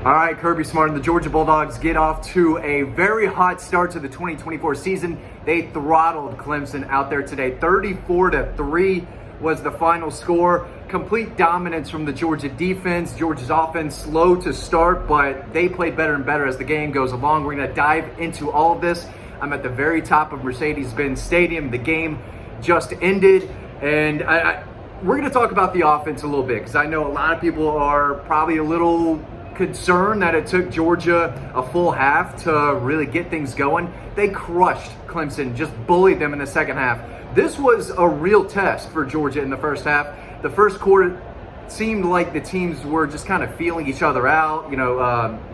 All right, Kirby Smart and the Georgia Bulldogs get off to a very hot start to the 2024 season. They throttled Clemson out there today. 34-3 was the final score. Complete dominance from the Georgia defense. Georgia's offense slow to start, but they played better and better as the game goes along. We're going to dive into all of this. I'm at the very top of Mercedes-Benz Stadium. The game just ended, and we're going to talk about the offense a little bit because I know a lot of people are probably a little concerned that it took Georgia a full half to really get things going. They crushed Clemson, just bullied them in the second half. This was a real test for Georgia in the first half. The first quarter seemed like the teams were just kind of feeling each other out.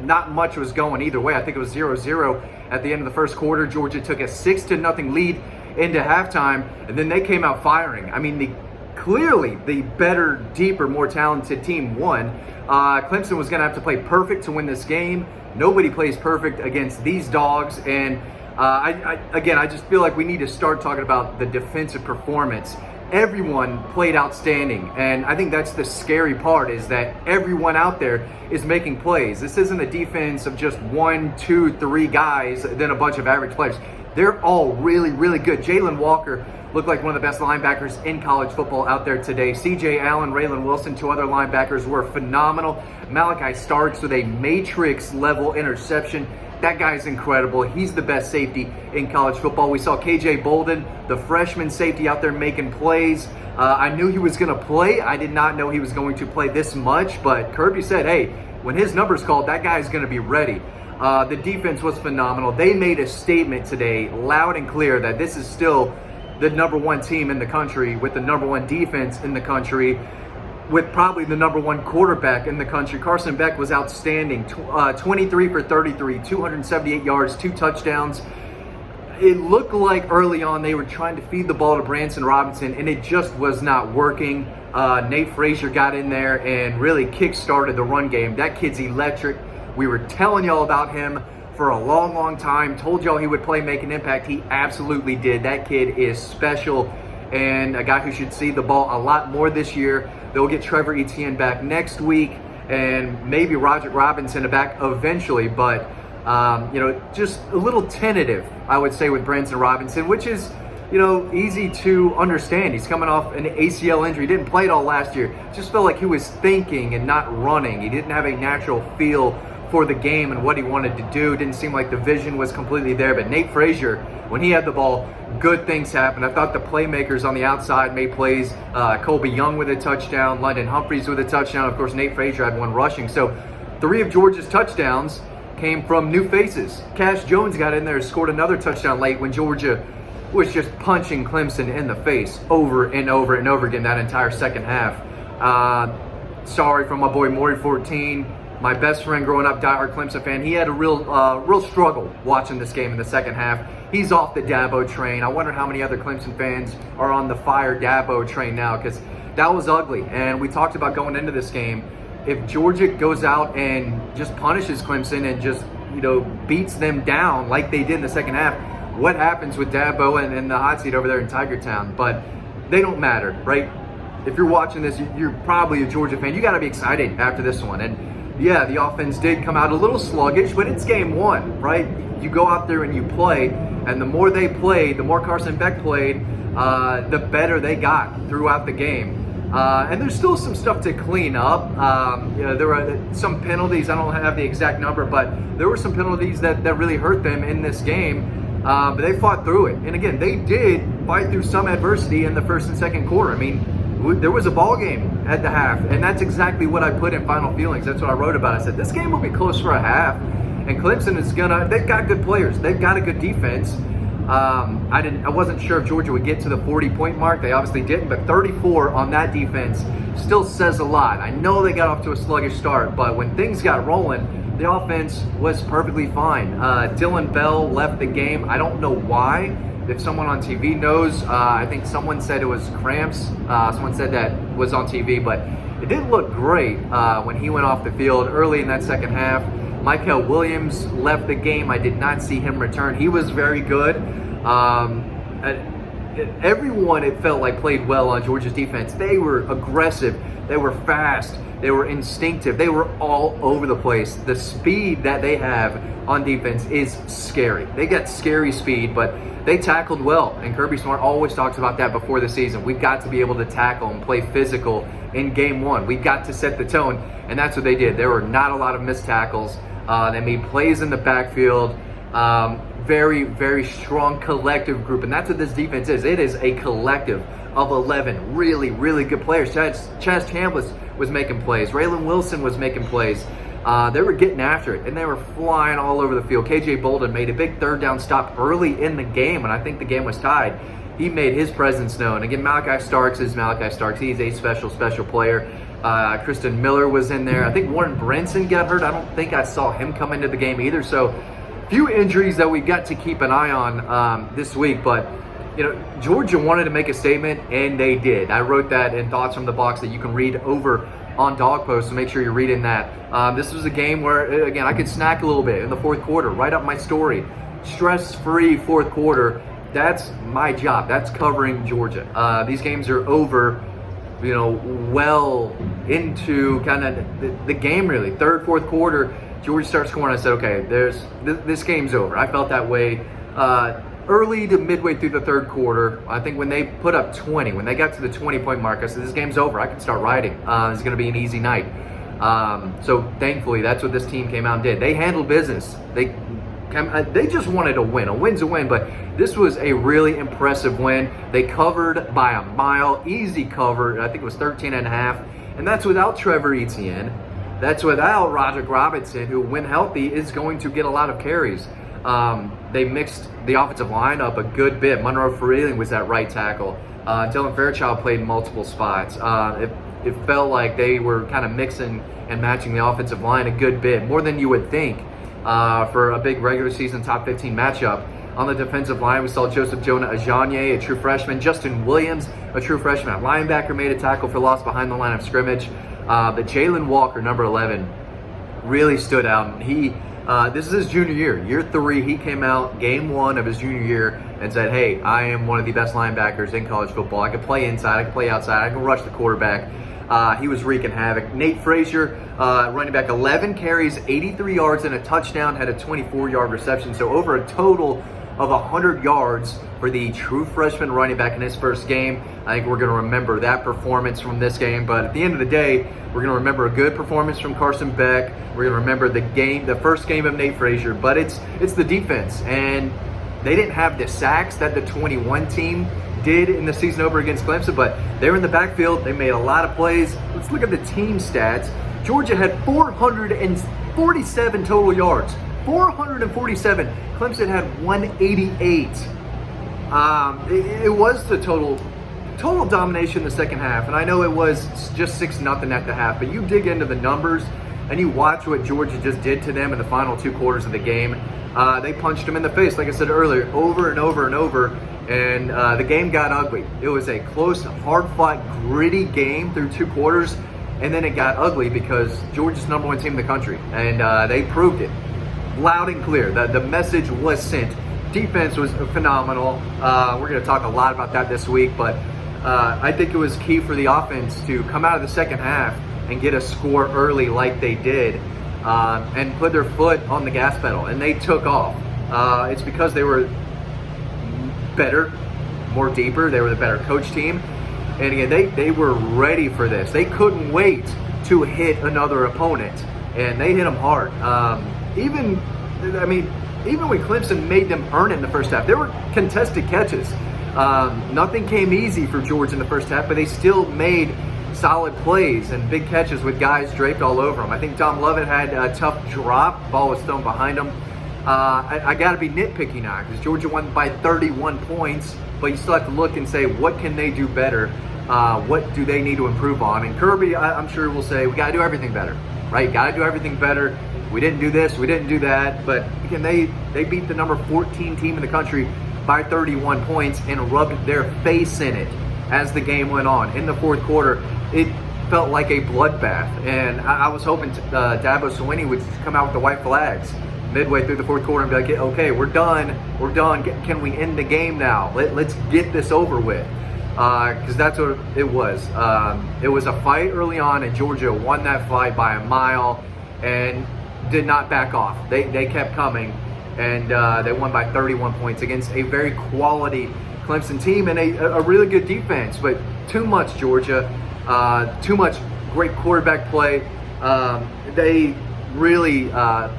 Not much was going either way. I think it was 0-0 at the end of the first quarter. Georgia took a 6-0 lead into halftime, and then they came out firing. I mean, clearly the better, deeper, more talented team won. Clemson was going to have to play perfect to win this game. Nobody plays perfect against these dogs. And I just feel like we need to start talking about the defensive performance. Everyone played outstanding. And I think that's the scary part, is that everyone out there is making plays. This isn't a defense of just 1, 2, 3 guys, then a bunch of average players. They're all really, really good. Jalen Walker looked like one of the best linebackers in college football out there today. C.J. Allen, Raylan Wilson, 2 other linebackers were phenomenal. Malachi Starks with a Matrix-level interception. That guy's incredible. He's the best safety in college football. We saw K.J. Bolden, the freshman safety, out there making plays. I knew he was going to play. I did not know he was going to play this much, but Kirby said, hey, when his number's called, that guy's going to be ready. The defense was phenomenal. They made a statement today, loud and clear, that this is still the number 1 team in the country, with the number 1 defense in the country, with probably the number 1 quarterback in the country. Carson Beck was outstanding. 23 for 33, 278 yards, 2 touchdowns. It looked like early on they were trying to feed the ball to Branson Robinson, and it just was not working. Nate Frazier got in there and really kick-started the run game. That kid's electric. We were telling y'all about him for a long, long time. Told y'all he would play, make an impact. He absolutely did. That kid is special and a guy who should see the ball a lot more this year. They'll get Trevor Etienne back next week and maybe Roderick Robinson back eventually, but just a little tentative, I would say, with Branson Robinson, which is easy to understand. He's coming off an ACL injury. He didn't play it all last year. Just felt like he was thinking and not running. He didn't have a natural feel for the game and what he wanted to do. Didn't seem like the vision was completely there. But Nate Frazier, when he had the ball, good things happened. I thought the playmakers on the outside made plays. Colby Young with a touchdown. London Humphreys with a touchdown. Of course, Nate Frazier had 1 rushing. So 3 of Georgia's touchdowns came from new faces. Cash Jones got in there and scored another touchdown late when Georgia was just punching Clemson in the face over and over and over again that entire second half. Sorry for my boy Maury 14. My best friend growing up, diehard Clemson fan. He had a real struggle watching this game in the second half. He's off the Dabo train. I wonder how many other Clemson fans are on the fire Dabo train now, because that was ugly. And we talked about going into this game, if Georgia goes out and just punishes Clemson and just beats them down like they did in the second half, what happens with Dabo and the hot seat over there in Tigertown? But they don't matter, right? If you're watching this, you're probably a Georgia fan. You got to be excited after this one. And yeah, the offense did come out a little sluggish, but it's game 1, right? You go out there and you play, and the more they played, the more Carson Beck played, the better they got throughout the game. And there's still some stuff to clean up. There were some penalties. I don't have the exact number, but there were some penalties that really hurt them in this game. But they fought through it. And again, they did fight through some adversity in the first and second quarter. I mean, there was a ball game at the half, and that's exactly what I put in Final Feelings. That's what I wrote about. I said, this game will be close for a half, and Clemson is they've got good players. They've got a good defense. I wasn't sure if Georgia would get to the 40-point mark. They obviously didn't, but 34 on that defense still says a lot. I know they got off to a sluggish start, but when things got rolling, the offense was perfectly fine. Dylan Bell left the game. I don't know why. If someone on TV knows, I think someone said it was cramps. Someone said that was on TV, but it didn't look great when he went off the field early in that second half. Michael Williams left the game. I did not see him return. He was very good. Everyone, it felt like, played well on Georgia's defense. They were aggressive. They were fast. They were instinctive. They were all over the place. The speed that they have on defense is scary. They got scary speed, but they tackled well. And Kirby Smart always talks about that before the season. We've got to be able to tackle and play physical in game one. We've got to set the tone, and that's what they did. There were not a lot of missed tackles. They made plays in the backfield. Very, very strong collective group, and that's what this defense is. It is a collective of 11 really, really good players. Chaz Chambliss was making plays. Raylan Wilson was making plays. They were getting after it, and they were flying all over the field. KJ Bolden made a big third down stop early in the game, and I think the game was tied. He made his presence known. Again, Malachi Starks is Malachi Starks. He's a special player. Kristen Miller was in there. I think Warren Brinson got hurt. I don't think I saw him come into the game either. So few injuries that we got to keep an eye on this week, but Georgia wanted to make a statement, and they did. I wrote that in Thoughts from the Box that you can read over on Dawg Post, so make sure you're reading that. This was a game where, again, I could snack a little bit in the fourth quarter, write up my story. Stress-free fourth quarter, that's my job. That's covering Georgia. These games are over, well into kind of the game, really. Third, fourth quarter, Georgia starts scoring. I said, okay, this game's over. I felt that way early to midway through the third quarter. I think when they put up 20, when they got to the 20-point mark, I said, this game's over. I can start writing. It's going to be an easy night. So thankfully, that's what this team came out and did. They handled business. They just wanted a win. A win's a win, but this was a really impressive win. They covered by a mile, easy cover. I think it was 13.5, and that's without Trevor Etienne. That's without Roderick Robinson, who, when healthy, is going to get a lot of carries. They mixed the offensive line up a good bit. Monroe Freeling was at right tackle. Dylan Fairchild played multiple spots. It felt like they were kind of mixing and matching the offensive line a good bit, more than you would think for a big regular season top 15 matchup. On the defensive line, we saw Joseph Jonah Ajanye, a true freshman. Justin Williams, a true freshman at linebacker, made a tackle for loss behind the line of scrimmage. But Jalen Walker, number 11, really stood out. He, this is his junior year, year 3. He came out game 1 of his junior year and said, hey, I am one of the best linebackers in college football. I can play inside, I can play outside, I can rush the quarterback. He was wreaking havoc. Nate Frazier, running back, 11 carries, 83 yards and a touchdown, had a 24-yard reception. So over a total of 100 yards for the true freshman running back in his first game. I think we're going to remember that performance from this game. But at the end of the day, we're going to remember a good performance from Carson Beck. We're going to remember the first game of Nate Frazier. But it's the defense, and they didn't have the sacks that the 21 team did in the season opener against Clemson, but they were in the backfield. They made a lot of plays. Let's look at the team stats. Georgia had 447 total yards. 447. Clemson had 188. It was the total domination in the second half, and I know it was just 6-0 at the half, but you dig into the numbers and you watch what Georgia just did to them in the final 2 quarters of the game. They punched them in the face, like I said earlier, over and over and over, and the game got ugly. It was a close, hard-fought, gritty game through 2 quarters, and then it got ugly because Georgia's #1 team in the country, and they proved it loud and clear. The message was sent. Defense was phenomenal. We're going to talk a lot about that this week, but I think it was key for the offense to come out of the second half and get a score early like they did, and put their foot on the gas pedal, and they took off. It's because they were better, more deeper. They were the better coach team, and again, they were ready for this. They couldn't wait to hit another opponent, and they hit them hard. Even when Clemson made them earn it in the first half, there were contested catches. Nothing came easy for Georgia in the first half, but they still made solid plays and big catches with guys draped all over them. I think Tom Lovett had a tough drop. Ball was thrown behind him. I got to be nitpicky now because Georgia won by 31 points, but you still have to look and say, what can they do better? What do they need to improve on? And Kirby, I'm sure, will say, we got to do everything better, right? Got to do everything better. We didn't do this, we didn't do that. But again, they beat the number 14 team in the country by 31 points and rubbed their face in it as the game went on. In the fourth quarter, it felt like a bloodbath. And I was hoping Dabo Swinney would come out with the white flags midway through the fourth quarter and be like, okay, we're done. Can we end the game now? Let's get this over with. because that's what it was. It was a fight early on, and Georgia won that fight by a mile and did not back off. They kept coming, and they won by 31 points against a very quality Clemson team and a really good defense. But too much Georgia, too much great quarterback play. They really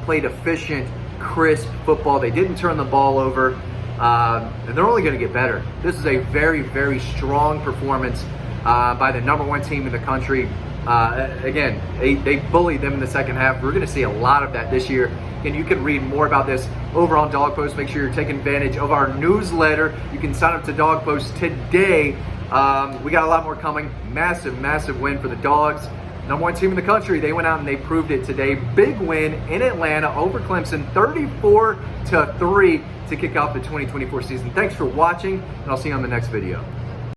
played efficient, crisp football. They didn't turn the ball over. And they're only going to get better. This is a very, very strong performance by the #1 team in the country. Again, they bullied them in the second half. We're going to see a lot of that this year. And you can read more about this over on Dawg Post. Make sure you're taking advantage of our newsletter. You can sign up to Dawg Post today. We got a lot more coming. Massive, massive win for the Dogs. #1 team in the country. They went out and they proved it today. Big win in Atlanta over Clemson, 34-3 to kick off the 2024 season. Thanks for watching, and I'll see you on the next video.